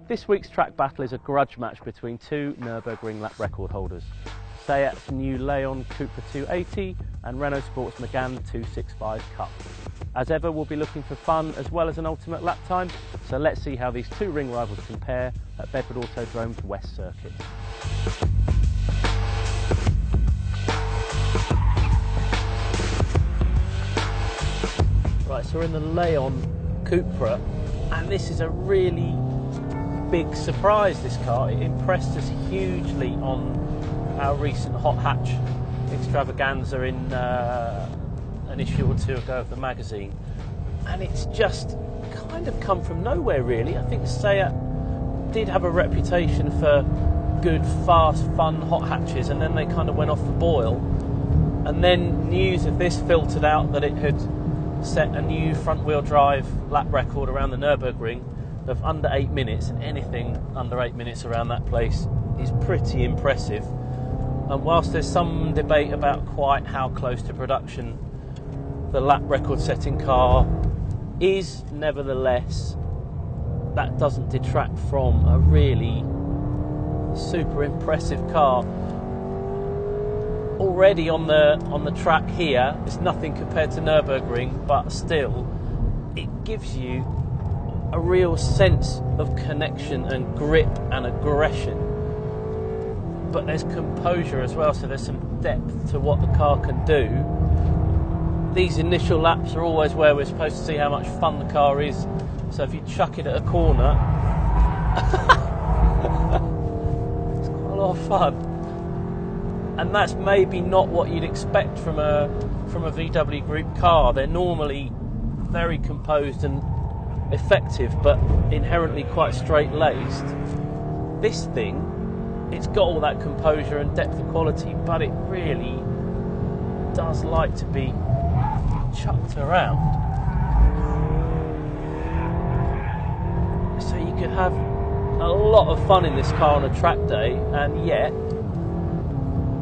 This week's track battle is a grudge match between two Nürburgring lap record holders, Seat's new Leon Cupra 280 and Renaultsport's Megane 265 Cup. As ever, we'll be looking for fun as well as an ultimate lap time, so let's see how these two ring rivals compare at Bedford Autodrome's West Circuit. Right, so we're in the Leon Cupra, and this is a really big surprise, this car. It impressed us hugely on our recent hot hatch extravaganza in an issue or two ago of the magazine, and it's just kind of come from nowhere really. I think Seat did have a reputation for good, fast, fun hot hatches, and then they kind of went off the boil, and then news of this filtered out that it had set a new front wheel drive lap record around the Nürburgring of under 8 minutes, and anything under 8 minutes around that place is pretty impressive. And whilst there's some debate about quite how close to production the lap record setting car is, nevertheless that doesn't detract from a really super impressive car. Already on the track here, it's nothing compared to Nürburgring, but still it gives you a real sense of connection and grip and aggression, but there's composure as well, so there's some depth to what the car can do. These initial laps are always where we're supposed to see how much fun the car is, so if you chuck it at a corner it's quite a lot of fun. And that's maybe not what you'd expect from a VW Group car. They're normally very composed and effective, but inherently quite straight-laced. This thing, it's got all that composure and depth of quality, but it really does like to be chucked around. So you could have a lot of fun in this car on a track day, and yet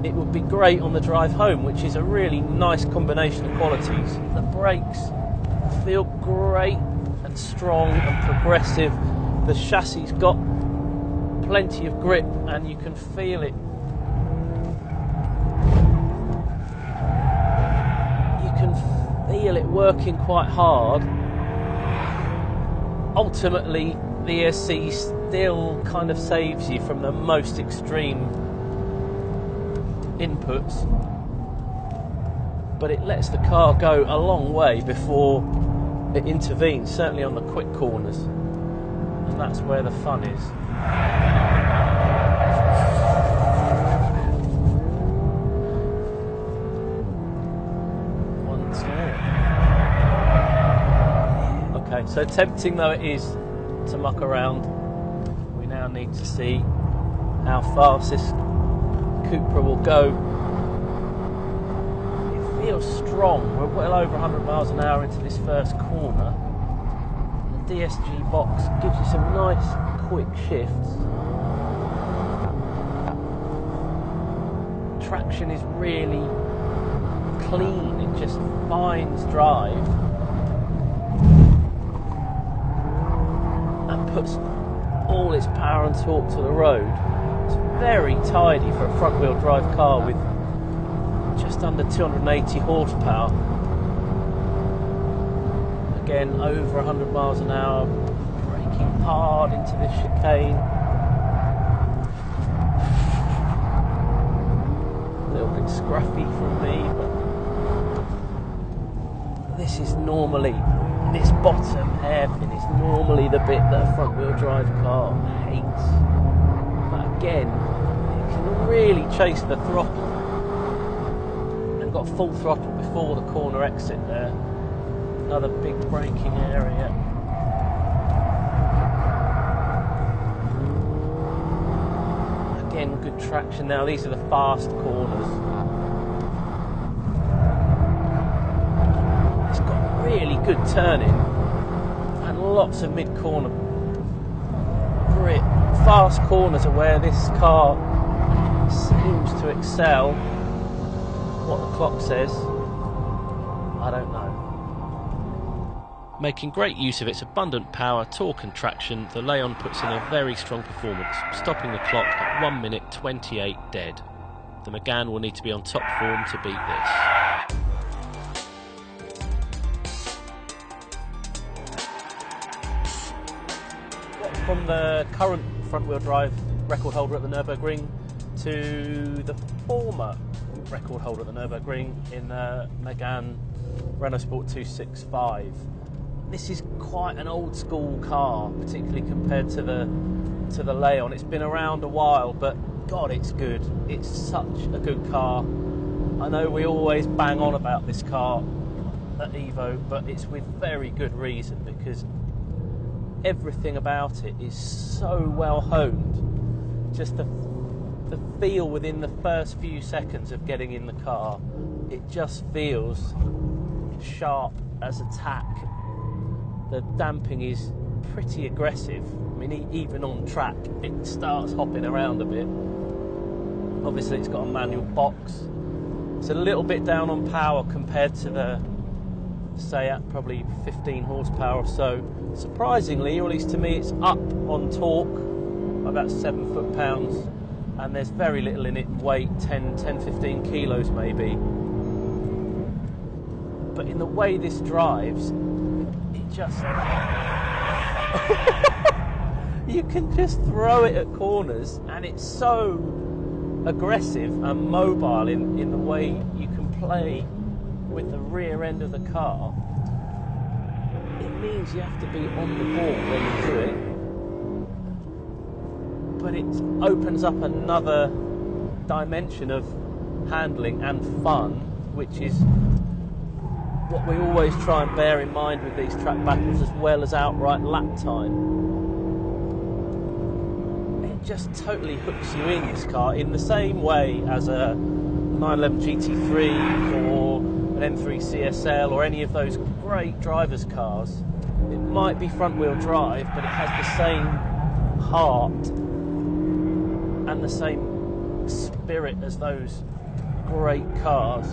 it would be great on the drive home, which is a really nice combination of qualities. The brakes feel great and strong and progressive. The chassis got plenty of grip, and you can feel it. You can feel it working quite hard. Ultimately, the ESC still kind of saves you from the most extreme inputs, but it lets the car go a long way before it intervenes, certainly on the quick corners, and that's where the fun is. Okay, so tempting though it is to muck around, we now need to see how fast this Cupra will go. It feels strong. We're well over 100 miles an hour into this first corner. The DSG box gives you some nice quick shifts. Traction is really clean, it just finds drive and puts all its power and torque to the road. It's very tidy for a front wheel drive car with just under 280 horsepower. Again, over 100 miles an hour, braking hard into this chicane. A little bit scruffy from me, but this is normally, this bottom hairpin is normally the bit that a front wheel drive car hates. But again, you can really chase the throttle, and got full throttle before the corner exit there. Another big braking area. Again, good traction now. These are the fast corners. It's got really good turning and lots of mid-corner grip. Fast corners are where this car seems to excel. What the clock says, I don't know. Making great use of its abundant power, torque and traction, the Leon puts in a very strong performance, stopping the clock at 1 minute 28 dead. The Megane will need to be on top form to beat this. From the current front-wheel drive record holder at the Nürburgring to the former record holder at the Nürburgring in the Megane Renaultsport 265. This is quite an old school car, particularly compared to the Leon. It's been around a while, but God, it's good. It's such a good car. I know we always bang on about this car at Evo, but it's with very good reason, because everything about it is so well honed. Just the feel within the first few seconds of getting in the car, it just feels sharp as a tack. The damping is pretty aggressive. I mean, even on track, it starts hopping around a bit. Obviously, it's got a manual box. It's a little bit down on power compared to the Seat, probably 15 horsepower or so. Surprisingly, or at least to me, it's up on torque by about 7 foot-pounds, and there's very little in it in weight, 10-15 kilos maybe. But in the way this drives, it just... you can just throw it at corners, and it's so aggressive and mobile in the way you can play with the rear end of the car. It means you have to be on the ball when you do it, but it opens up another dimension of handling and fun, which is what we always try and bear in mind with these track battles, as well as outright lap time. It just totally hooks you in, this car, in the same way as a 911 GT3 or an M3 CSL or any of those great drivers' cars. It might be front-wheel drive, but it has the same heart and the same spirit as those great cars.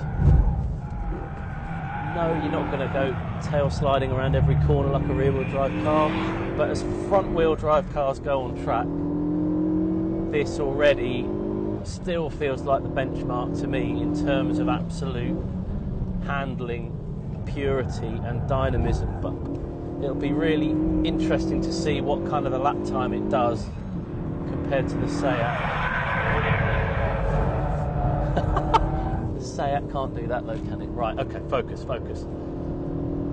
No, you're not going to go tail sliding around every corner like a rear-wheel drive car, but as front-wheel drive cars go on track, this already still feels like the benchmark to me in terms of absolute handling, purity and dynamism. But it'll be really interesting to see what kind of a lap time it does compared to the Seat. The Seat can't do that though, can it? Right, okay, focus.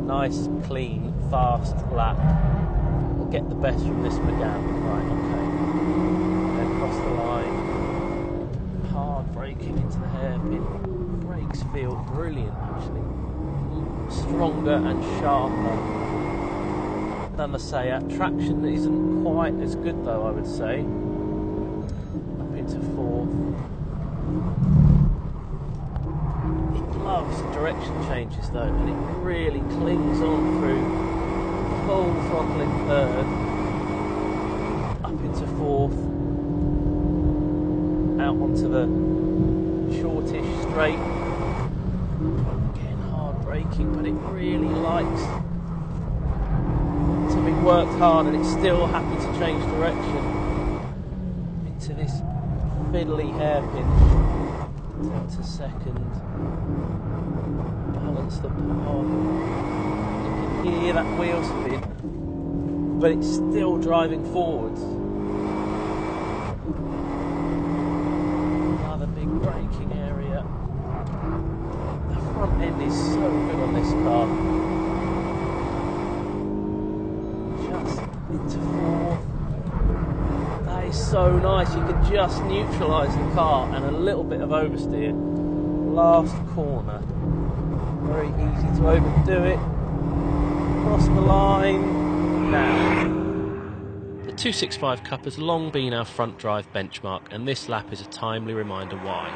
Nice, clean, fast lap. We'll get the best from this Megane. Right, okay. Then cross the line. Hard braking into the hairpin. Brakes feel brilliant, actually. Stronger and sharper than the Seat. Traction isn't quite as good though, I would say. Up into fourth. It loves direction changes though, and it really clings on through full throttling third. Up into fourth. Out onto the shortish straight. Again, hard braking, but it really likes to be worked hard, and it's still happy to change direction into this fiddly hairpin. To second. Balance the pod. You can hear that wheel spin, but it's still driving forwards. Braking area. The front end is so good on this car. Just into fourth. That is so nice. You can just neutralise the car, and a little bit of oversteer. Last corner. Very easy to overdo it. Cross the line. Now. The 265 Cup has long been our front drive benchmark, and this lap is a timely reminder why.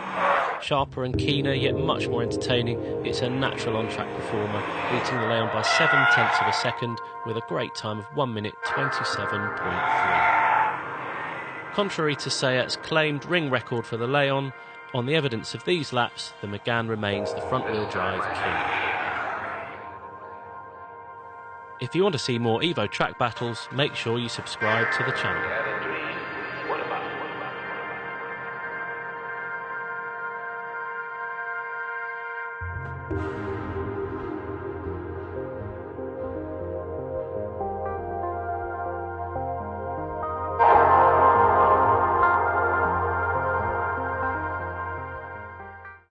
Sharper and keener, yet much more entertaining, it's a natural on-track performer, beating the Leon by 7/10 of a second with a great time of 1 minute 27.3. Contrary to Seat's claimed ring record for the Leon, on the evidence of these laps, the Megane remains the front-wheel drive king. If you want to see more Evo track battles, make sure you subscribe to the channel. What about? What about?